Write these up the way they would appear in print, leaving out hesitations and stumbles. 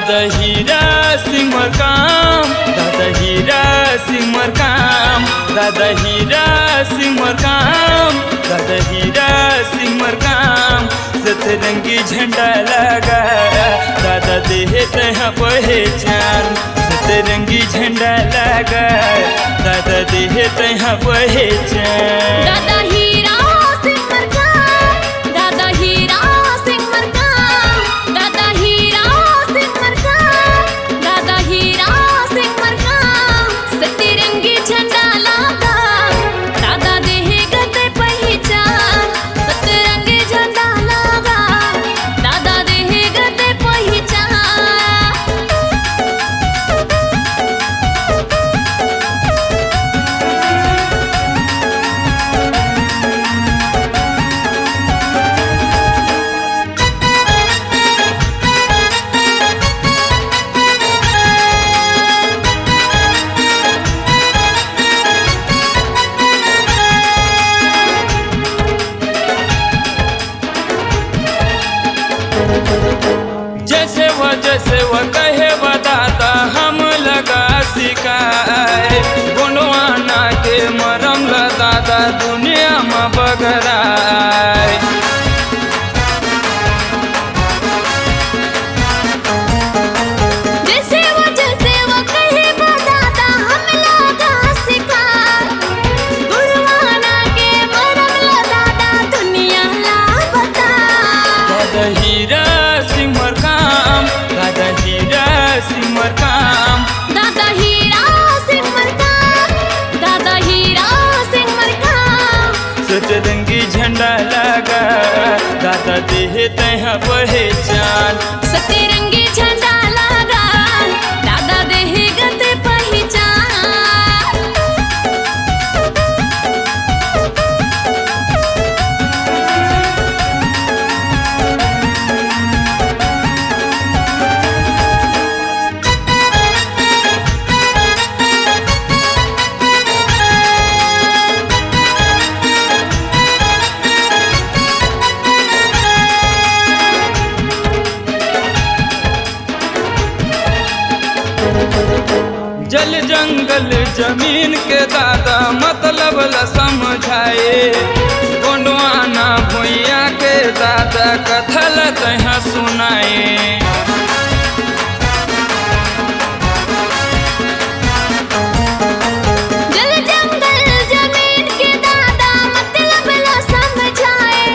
दादा हीरा सिंह मरकाम, दादा हीरा सिंह मरकाम, दादा हीरा सिंह मरकाम, दादा हीरा सिंह मरकाम। सतरंगी झंडा लगा दादा देते हैं पहचान, सतरंगी झंडा लगा दादा देते हैं पहचान। दादा हीरा सिंह मरकाम, दादा हीरा सिंह मरकाम, दादा हीरा सिंह मरकाम, दादा हीरा सिंह मरकाम। सतरंगी झंडा लगा दादा देगा ते पहचान, सतरंगी झंडा लगा दादा देगा ते पहचान। जैसे वो कहे बताता हम लगा सिखाए, गुणवाना के मरम दादा दुनिया में बगराए। जैसे वो कहे बताता हम लगा सिखाए, गुणवाना के मरम दादा दुनिया ला बताए। दादा हीरा सिंह मरकाम, दादा हीरा सिंह मरकाम, दादा हीरा सिंह मरकाम, दादा हीरा सिंह मरकाम। सतरंगी झंडा लगा दादा देते हैं पहचान, सतरंगी झंडा लगा दादा देगा ते पहचान। जल जंगल जमीन के दादा मतलब ल समझाए, गोंडवाना भुइया के दादा कथा ल तहाँ सुनाए। जल जंगल जमीन के दादा मतलब ला समझाए,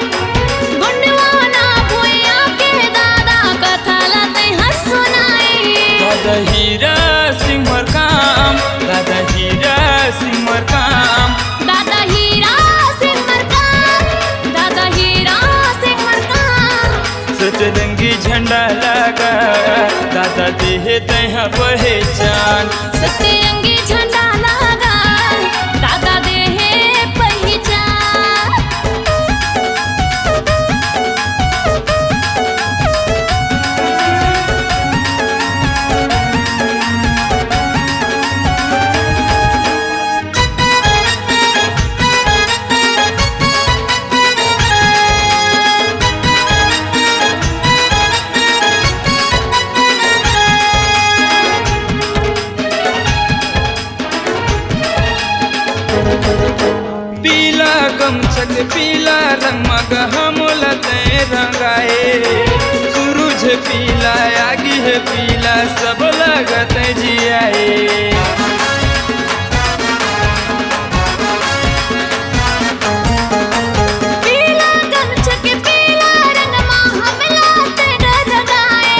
गुंडवाना भुइया के दादा कथा ला तहाँ सुनाए। दादा हीरा सिंह मरकाम, दादा हीरा सिंह मरकाम, दादा हीरा सिंह मरकाम, दादा हीरा सिंह मरकाम। सतरंगी झंडा लगा दादा देते हैं पहचान, सतरंगी झंडा लगा दादा देहे पहचान। पीला गमछक पीला रंग मग हम लते रंगाए, सूरज पीला आगी है पीला सब लगत जियाए। पीला गमछक पीला रंग मां हम लाते रंगाए,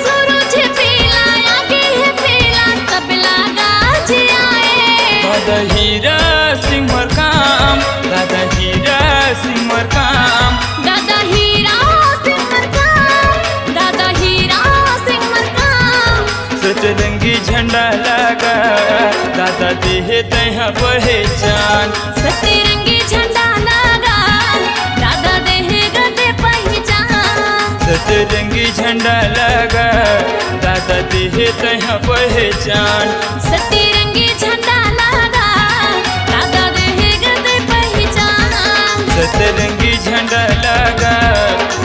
सूरज पीला आगे है पीला सब लगा जियाए। दादा हीरा सिंह मरकाम, दादा हीरा सिंह मरकाम, दादा हीरा सिंह मरकाम, दादा हीरा सिंह मरकाम। सतरंगी झंडा लगा दादा देते हैं पहचान, सतरंगी झंडा लगा दादा देगा ते पहचान। सतरंगी झंडा लगा दादा देते हैं पहचान, सतरंगी झंडा लगा दादा देगा ते पहचान। सतरंगी झंडा लगा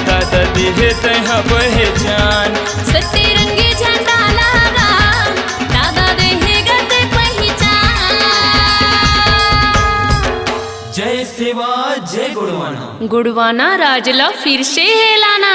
दादा देते हैं पहचान, सतरंगी गुड़वाना राजला फिर से हेलाना।